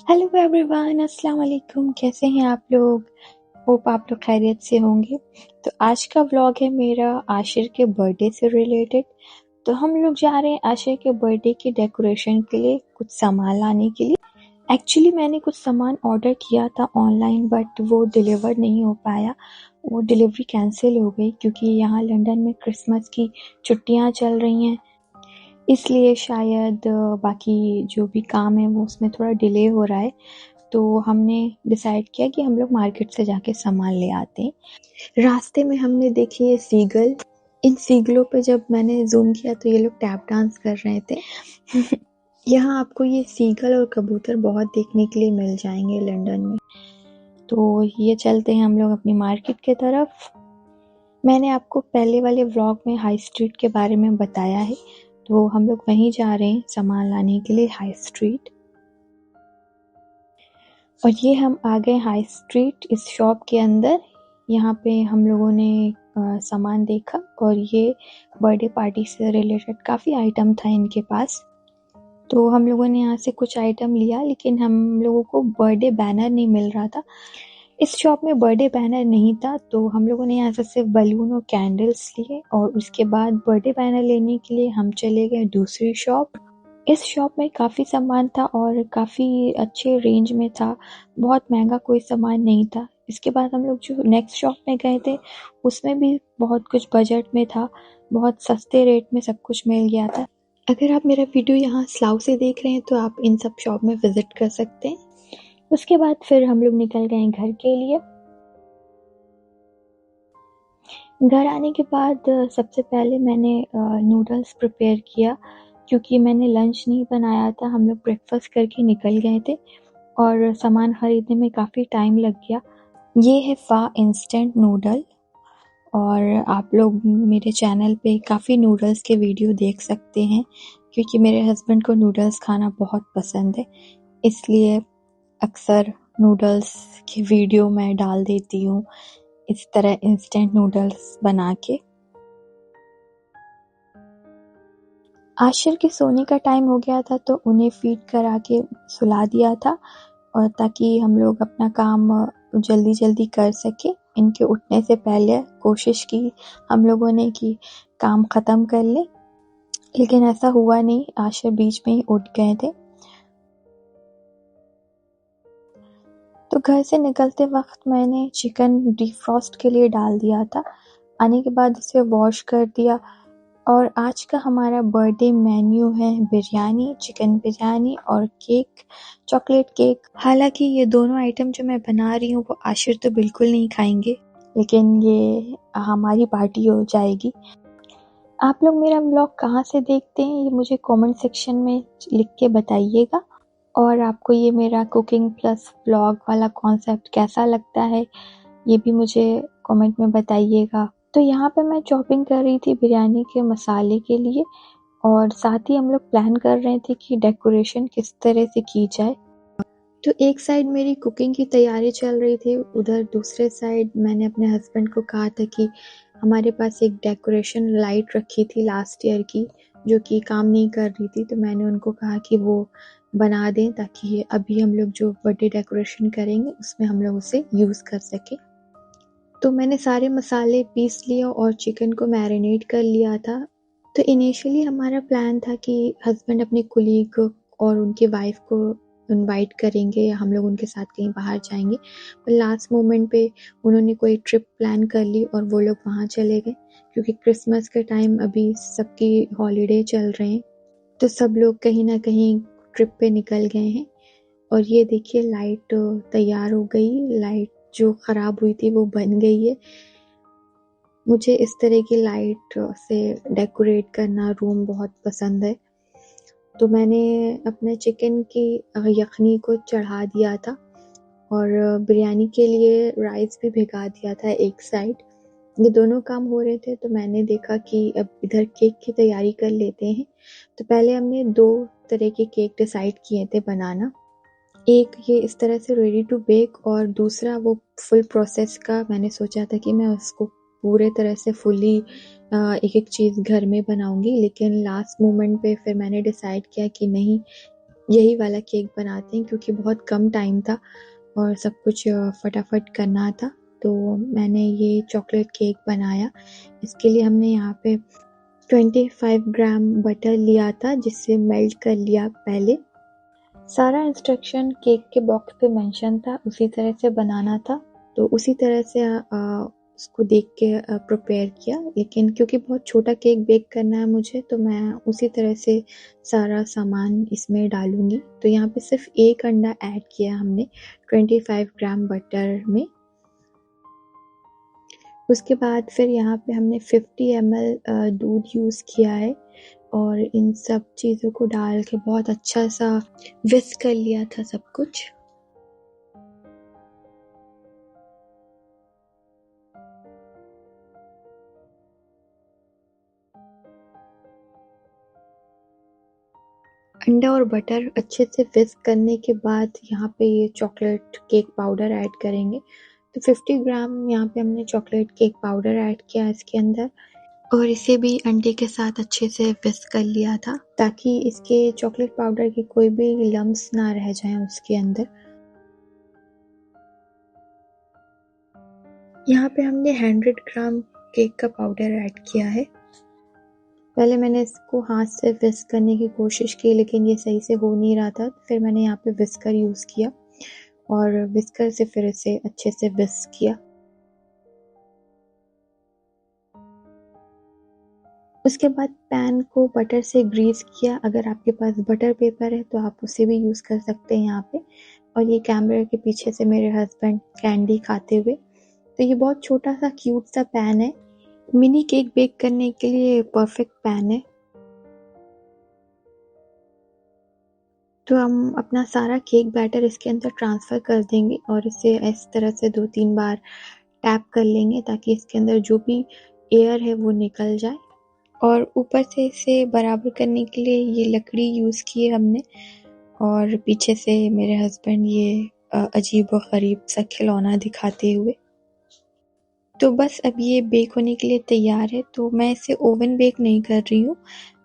Hello everyone, अस्सलाम वालेकुम। कैसे हैं आप लोग? होप आप लोग खैरियत से होंगे। तो आज का व्लॉग है मेरा आशिर के बर्थडे से रिलेटेड। तो हम लोग जा रहे हैं आशिर के बर्थडे की डेकोरेशन के लिए कुछ सामान लाने के लिए। एक्चुअली मैंने कुछ सामान ऑर्डर किया था ऑनलाइन, बट वो डिलीवर नहीं हो पाया। वो डिलीवरी कैंसिल हो गई क्योंकि यहाँ लंदन में क्रिसमस की छुट्टियाँ चल रही हैं, इसलिए शायद बाकी जो भी काम है वो उसमें थोड़ा डिले हो रहा है। तो हमने डिसाइड किया कि हम लोग मार्केट से जाके सामान ले आते हैं। रास्ते में हमने देखी ये सीगल। इन सीगलों पे जब मैंने जूम किया तो ये लोग टैप डांस कर रहे थे। यहाँ आपको ये सीगल और कबूतर बहुत देखने के लिए मिल जाएंगे लंदन में। तो ये चलते हैं हम लोग अपनी मार्केट के तरफ। मैंने आपको पहले वाले व्लॉग में हाई स्ट्रीट के बारे में बताया है, तो हम लोग वहीं जा रहे हैं सामान लाने के लिए, हाई स्ट्रीट। और ये हम आ गए हाई स्ट्रीट इस शॉप के अंदर। यहाँ पे हम लोगों ने सामान देखा और ये बर्थडे पार्टी से रिलेटेड काफ़ी आइटम था इनके पास। तो हम लोगों ने यहाँ से कुछ आइटम लिया, लेकिन हम लोगों को बर्थडे बैनर नहीं मिल रहा था। इस शॉप में बर्थडे बैनर नहीं था, तो हम लोगों ने यहाँ से सिर्फ बलून और कैंडल्स लिए और उसके बाद बर्थडे बैनर लेने के लिए हम चले गए दूसरी शॉप। इस शॉप में काफ़ी सामान था और काफ़ी अच्छे रेंज में था, बहुत महंगा कोई सामान नहीं था। इसके बाद हम लोग जो नेक्स्ट शॉप में गए थे उसमें भी बहुत कुछ बजट में था, बहुत सस्ते रेट में सब कुछ मिल गया था। अगर आप मेरा वीडियो यहाँ स्लाउ से देख रहे हैं तो आप इन सब शॉप में विजिट कर सकते हैं। उसके बाद फिर हम लोग निकल गए घर के लिए। घर आने के बाद सबसे पहले मैंने नूडल्स प्रिपेयर किया, क्योंकि मैंने लंच नहीं बनाया था। हम लोग ब्रेकफास्ट करके निकल गए थे और सामान ख़रीदने में काफ़ी टाइम लग गया। ये है फा इंस्टेंट नूडल, और आप लोग मेरे चैनल पे काफ़ी नूडल्स के वीडियो देख सकते हैं, क्योंकि मेरे हस्बैंड को नूडल्स खाना बहुत पसंद है, इसलिए अक्सर नूडल्स की वीडियो मैं डाल देती हूँ इस तरह इंस्टेंट नूडल्स बना के। आशिर के सोने का टाइम हो गया था तो उन्हें फीड करा के सुला दिया था, और ताकि हम लोग अपना काम जल्दी जल्दी कर सके। इनके उठने से पहले कोशिश की हम लोगों ने कि काम ख़त्म कर ले, लेकिन ऐसा हुआ नहीं। आशिर बीच में ही उठ गए थे। तो घर से निकलते वक्त मैंने चिकन डिफ्रॉस्ट के लिए डाल दिया था। आने के बाद इसे वॉश कर दिया। और आज का हमारा बर्थडे मेन्यू है बिरयानी, चिकन बिरयानी और केक, चॉकलेट केक। हालांकि ये दोनों आइटम जो मैं बना रही हूँ वो आशिर तो बिल्कुल नहीं खाएंगे, लेकिन ये हमारी पार्टी हो जाएगी। आप लोग मेरा व्लॉग कहाँ से देखते हैं ये मुझे कमेंट सेक्शन में लिख के बताइएगा। और आपको ये मेरा कुकिंग प्लस व्लॉग वाला कॉन्सेप्ट कैसा लगता है ये भी मुझे कमेंट में बताइएगा। तो यहाँ पे मैं चॉपिंग कर रही थी बिरयानी के मसाले के लिए, और साथ ही हम लोग प्लान कर रहे थे कि डेकोरेशन किस तरह से की जाए। तो एक साइड मेरी कुकिंग की तैयारी चल रही थी, उधर दूसरे साइड मैंने अपने हस्बैंड को कहा था कि हमारे पास एक डेकोरेशन लाइट रखी थी लास्ट ईयर की, जो कि काम नहीं कर रही थी। तो मैंने उनको कहा कि वो बना दें, ताकि अभी हम लोग जो बर्थडे डेकोरेशन करेंगे उसमें हम लोग उसे यूज़ कर सकें। तो मैंने सारे मसाले पीस लिए और चिकन को मैरिनेट कर लिया था। तो इनिशियली हमारा प्लान था कि हस्बैंड अपने कुलीग और उनकी वाइफ को इनवाइट करेंगे या हम लोग उनके साथ कहीं बाहर जाएंगे, पर लास्ट मोमेंट पे उन्होंने कोई ट्रिप प्लान कर ली और वो लोग वहाँ चले गए, क्योंकि क्रिसमस के टाइम अभी सबकी हॉलीडे चल रहे हैं, तो सब लोग कहीं ना कहीं ट्रिप पे निकल गए हैं। और ये देखिए लाइट तैयार हो गई, लाइट जो ख़राब हुई थी वो बन गई है। मुझे इस तरह की लाइट से डेकोरेट करना रूम बहुत पसंद है। तो मैंने अपने चिकन की यखनी को चढ़ा दिया था और बिरयानी के लिए राइस भी भिगा दिया था एक साइड। ये दोनों काम हो रहे थे तो मैंने देखा कि अब इधर केक की तैयारी कर लेते हैं। तो पहले हमने 2 तरह के केक डिसाइड किए थे बनाना। एक ये इस तरह से रेडी टू बेक, और दूसरा वो फुल प्रोसेस का मैंने सोचा था कि मैं उसको पूरे तरह से फुली एक एक चीज़ घर में बनाऊंगी, लेकिन लास्ट मोमेंट पे फिर मैंने डिसाइड किया कि नहीं, यही वाला केक बनाते हैं क्योंकि बहुत कम टाइम था और सब कुछ फटाफट करना था। तो मैंने ये चॉकलेट केक बनाया। इसके लिए हमने यहाँ पे 25 ग्राम बटर लिया था जिससे मेल्ट कर लिया पहले। सारा इंस्ट्रक्शन केक के बॉक्स पे मेंशन था, उसी तरह से बनाना था। तो उसी तरह से उसको देख के प्रिपेयर किया, लेकिन क्योंकि बहुत छोटा केक बेक करना है मुझे तो मैं उसी तरह से सारा सामान इसमें डालूंगी। तो यहाँ पे सिर्फ एक अंडा ऐड किया हमने 25 ग्राम बटर में। उसके बाद फिर यहाँ पे हमने 50 ml दूध यूज़ किया है और इन सब चीज़ों को डाल के बहुत अच्छा सा विस्क कर लिया था सब कुछ। अंडा और बटर अच्छे से विस्क करने के बाद यहाँ पे ये चॉकलेट केक पाउडर ऐड करेंगे। तो 50 ग्राम यहाँ पे हमने चॉकलेट केक पाउडर ऐड किया इसके अंदर और इसे भी अंडे के साथ अच्छे से विस्क कर लिया था ताकि इसके चॉकलेट पाउडर के कोई भी लम्स ना रह जाएं उसके अंदर। यहाँ पे हमने 100 ग्राम केक का पाउडर ऐड किया है। पहले मैंने इसको हाथ से विस्क करने की कोशिश की लेकिन ये सही से हो नहीं रहा था, फिर मैंने यहाँ पे विस्कर यूज़ किया और विस्कर से फिर इसे अच्छे से विस्क किया। उसके बाद पैन को बटर से ग्रीस किया। अगर आपके पास बटर पेपर है तो आप उसे भी यूज़ कर सकते हैं यहाँ पे। और ये कैमरे के पीछे से मेरे हस्बैंड कैंडी खाते हुए। तो ये बहुत छोटा सा क्यूट सा पैन है, मिनी केक बेक करने के लिए परफेक्ट पैन है। तो हम अपना सारा केक बैटर इसके अंदर ट्रांसफ़र कर देंगे और इसे इस तरह से 2-3 बार टैप कर लेंगे ताकि इसके अंदर जो भी एयर है वो निकल जाए। और ऊपर से इसे बराबर करने के लिए ये लकड़ी यूज़ की है हमने और पीछे से मेरे हस्बैंड ये अजीब व गरीब सा खिलौना दिखाते हुए। तो बस अब ये बेक होने के लिए तैयार है। तो मैं इसे ओवन बेक नहीं कर रही हूँ,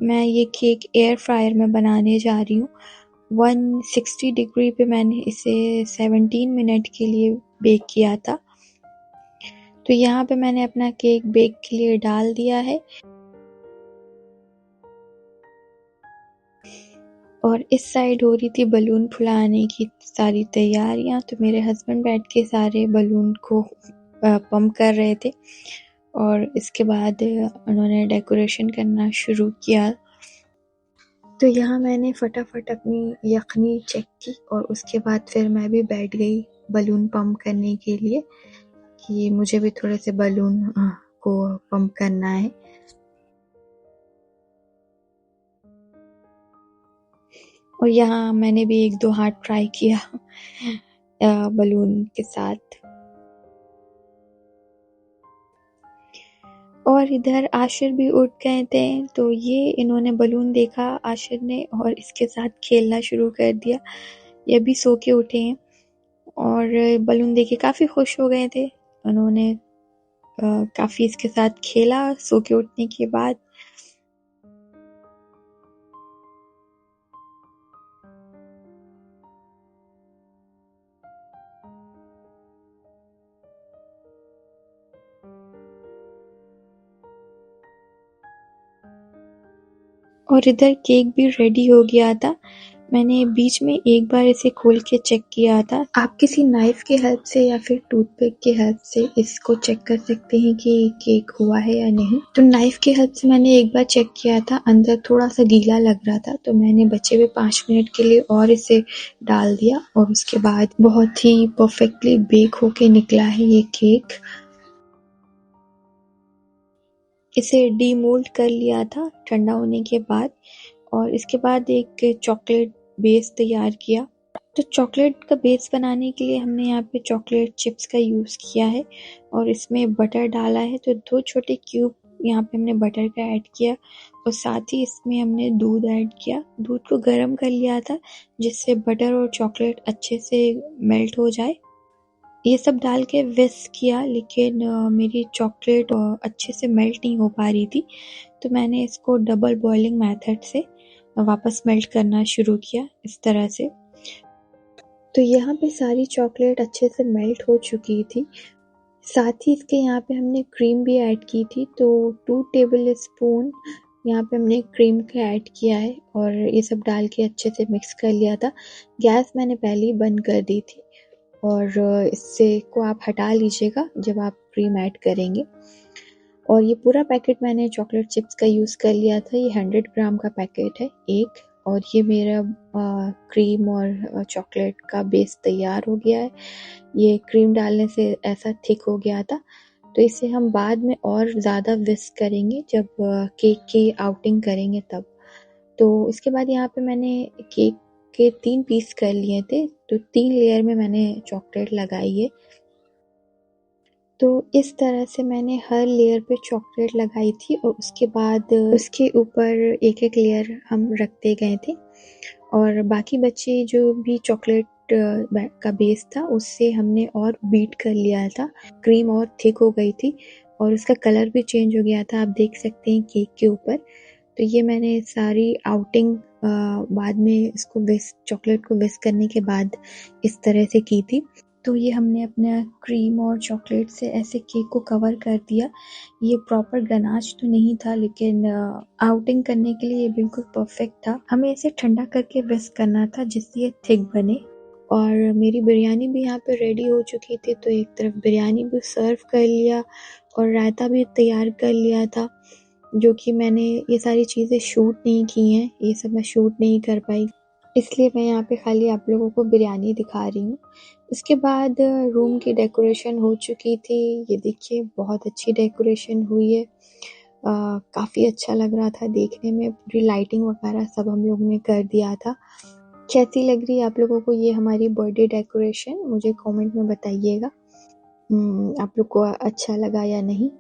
मैं ये केक एयर फ्रायर में बनाने जा रही हूँ। 160 डिग्री पे मैंने इसे 17 मिनट के लिए बेक किया था। तो यहाँ पे मैंने अपना केक बेक के लिए डाल दिया है और इस साइड हो रही थी बलून फुलाने की सारी तैयारियां। तो मेरे हस्बैंड बैठ के सारे बलून को पंप कर रहे थे और इसके बाद उन्होंने डेकोरेशन करना शुरू किया। तो यहाँ मैंने फटाफट अपनी यखनी चेक की और उसके बाद फिर मैं भी बैठ गई बलून पंप करने के लिए कि मुझे भी थोड़े से बलून को पंप करना है। और यहाँ मैंने भी 1-2 हाथ ट्राई किया बलून के साथ। और इधर आशिर भी उठ गए थे तो ये इन्होंने बलून देखा आशिर ने और इसके साथ खेलना शुरू कर दिया। ये भी सो के उठे हैं और बलून देखे काफ़ी खुश हो गए थे। उन्होंने काफ़ी इसके साथ खेला सो के उठने के बाद। और इधर केक भी रेडी हो गया था। मैंने बीच में एक बार इसे खोल के चेक किया था। आप किसी नाइफ की हेल्प से या फिर टूथपिक की हेल्प से इसको चेक कर सकते हैं कि केक हुआ है या नहीं। तो नाइफ की हेल्प से मैंने एक बार चेक किया था, अंदर थोड़ा सा गीला लग रहा था तो मैंने बचे हुए 5 मिनट के लिए और इसे डाल दिया और उसके बाद बहुत ही परफेक्टली बेक होके निकला है ये केक। इसे डीमोल्ड कर लिया था ठंडा होने के बाद और इसके बाद एक चॉकलेट बेस तैयार किया। तो चॉकलेट का बेस बनाने के लिए हमने यहाँ पे चॉकलेट चिप्स का यूज़ किया है और इसमें बटर डाला है। तो 2 छोटे क्यूब यहाँ पे हमने बटर का ऐड किया और साथ ही इसमें हमने दूध ऐड किया। दूध को गर्म कर लिया था जिससे बटर और चॉकलेट अच्छे से मेल्ट हो जाए। ये सब डाल के विस्क किया लेकिन मेरी चॉकलेट अच्छे से मेल्ट नहीं हो पा रही थी तो मैंने इसको डबल बॉइलिंग मेथड से वापस मेल्ट करना शुरू किया इस तरह से। तो यहाँ पे सारी चॉकलेट अच्छे से मेल्ट हो चुकी थी। साथ ही इसके यहाँ पे हमने क्रीम भी ऐड की थी, तो 2 टेबल स्पून यहाँ पे हमने क्रीम का ऐड किया है और ये सब डाल के अच्छे से मिक्स कर लिया था। गैस मैंने पहले ही बंद कर दी थी और इससे को आप हटा लीजिएगा जब आप क्रीम ऐड करेंगे। और ये पूरा पैकेट मैंने चॉकलेट चिप्स का यूज़ कर लिया था। ये 100 ग्राम का पैकेट है एक, और ये मेरा क्रीम और चॉकलेट का बेस तैयार हो गया है। ये क्रीम डालने से ऐसा थिक हो गया था, तो इसे हम बाद में और ज़्यादा विस्क करेंगे जब केक की आउटिंग करेंगे तब। तो इसके बाद यहाँ पे मैंने केक के 3 पीस कर लिए थे, तो 3 लेयर में मैंने चॉकलेट लगाई है। तो इस तरह से मैंने हर लेयर पे चॉकलेट लगाई थी और उसके बाद उसके ऊपर एक-एक लेयर हम रखते गए थे और बाकी बचे जो भी चॉकलेट का बेस था उससे हमने और बीट कर लिया था। क्रीम और थिक हो गई थी और उसका कलर भी चेंज हो गया था, आप देख सकते हैं केक के ऊपर। तो ये मैंने सारी आउटिंग बाद में इसको चॉकलेट को विस्क करने के बाद इस तरह से की थी। तो ये हमने अपना क्रीम और चॉकलेट से ऐसे केक को कवर कर दिया। ये प्रॉपर गनाश तो नहीं था, लेकिन आउटिंग करने के लिए ये बिल्कुल परफेक्ट था। हमें इसे ठंडा करके विस्क करना था जिससे ये थिक बने। और मेरी बिरयानी भी यहाँ पे रेडी हो चुकी थी, तो एक तरफ बिरयानी भी सर्व कर लिया और रायता भी तैयार कर लिया था, जो कि मैंने ये सारी चीज़ें शूट नहीं की हैं, ये सब मैं शूट नहीं कर पाई, इसलिए मैं यहाँ पे खाली आप लोगों को बिरयानी दिखा रही हूँ। उसके बाद रूम की डेकोरेशन हो चुकी थी। ये देखिए बहुत अच्छी डेकोरेशन हुई है, काफ़ी अच्छा लग रहा था देखने में। पूरी लाइटिंग वगैरह सब हम लोग ने कर दिया था। कैसी लग रही है आप लोगों को ये हमारी बर्थडे डेकोरेशन, मुझे कमेंट में बताइएगा आप लोग को अच्छा लगा या नहीं।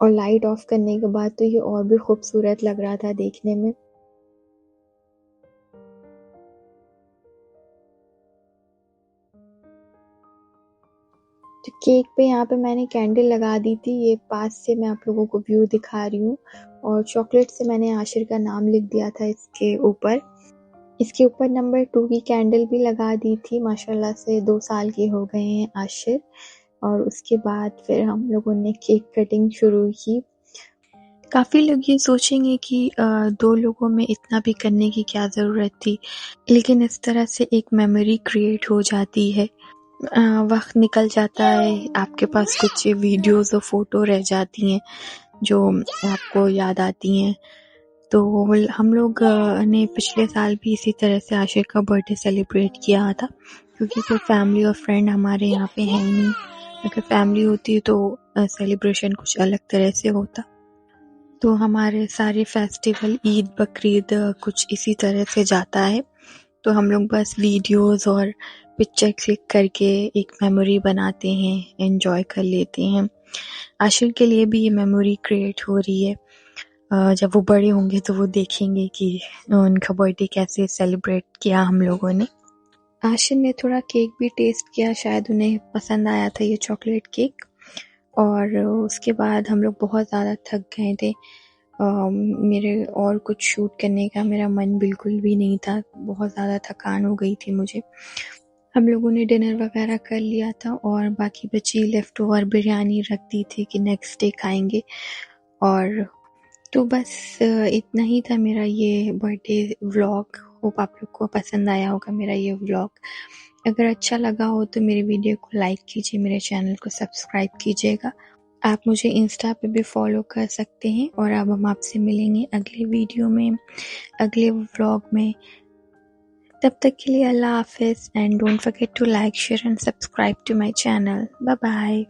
और लाइट ऑफ करने के बाद तो ये और भी खूबसूरत लग रहा था देखने में। तो केक पे यहाँ पे मैंने कैंडल लगा दी थी, ये पास से मैं आप लोगों को व्यू दिखा रही हूँ। और चॉकलेट से मैंने आशिर का नाम लिख दिया था इसके ऊपर। इसके ऊपर नंबर 2 की कैंडल भी लगा दी थी। माशाल्लाह से 2 साल के हो गए हैं आशिर। और उसके बाद फिर हम लोगों ने केक कटिंग शुरू की। काफ़ी लोग ये सोचेंगे कि 2 लोगों में इतना भी करने की क्या ज़रूरत थी, लेकिन इस तरह से एक मेमोरी क्रिएट हो जाती है। वक्त निकल जाता है, आपके पास कुछ वीडियोस और फोटो रह जाती हैं जो आपको याद आती हैं। तो हम लोग ने पिछले साल भी इसी तरह से आशिर का बर्थडे सेलिब्रेट किया था, क्योंकि कोई फैमिली और फ्रेंड हमारे यहाँ पे है नहीं। अगर फैमिली होती तो सेलिब्रेशन कुछ अलग तरह से होता। तो हमारे सारे फेस्टिवल, ईद, बकरीद कुछ इसी तरह से जाता है। तो हम लोग बस वीडियोस और पिक्चर क्लिक करके एक मेमोरी बनाते हैं, एंजॉय कर लेते हैं। आशिर के लिए भी ये मेमोरी क्रिएट हो रही है। जब वो बड़े होंगे तो वो देखेंगे कि उनका बर्थडे कैसे सेलिब्रेट किया हम लोगों ने। आशिर ने थोड़ा केक भी टेस्ट किया, शायद उन्हें पसंद आया था ये चॉकलेट केक। और उसके बाद हम लोग बहुत ज़्यादा थक गए थे। मेरे और कुछ शूट करने का मेरा मन बिल्कुल भी नहीं था, बहुत ज़्यादा थकान हो गई थी मुझे। हम लोगों ने डिनर वगैरह कर लिया था और बाकी बची लेफ्ट ओवर बिरयानी रख दी थी कि नेक्स्ट डे खाएंगे। और तो बस इतना ही था मेरा ये बर्थडे व्लॉग। होप आप लोग को पसंद आया होगा मेरा ये व्लॉग। अगर अच्छा लगा हो तो मेरे वीडियो को लाइक कीजिए, मेरे चैनल को सब्सक्राइब कीजिएगा। आप मुझे इंस्टा पे भी फॉलो कर सकते हैं। और अब हम आपसे मिलेंगे अगले वीडियो में, अगले व्लॉग में। तब तक के लिए अल्लाह हाफिज़, and don't forget to like, share and subscribe to my channel. Bye bye.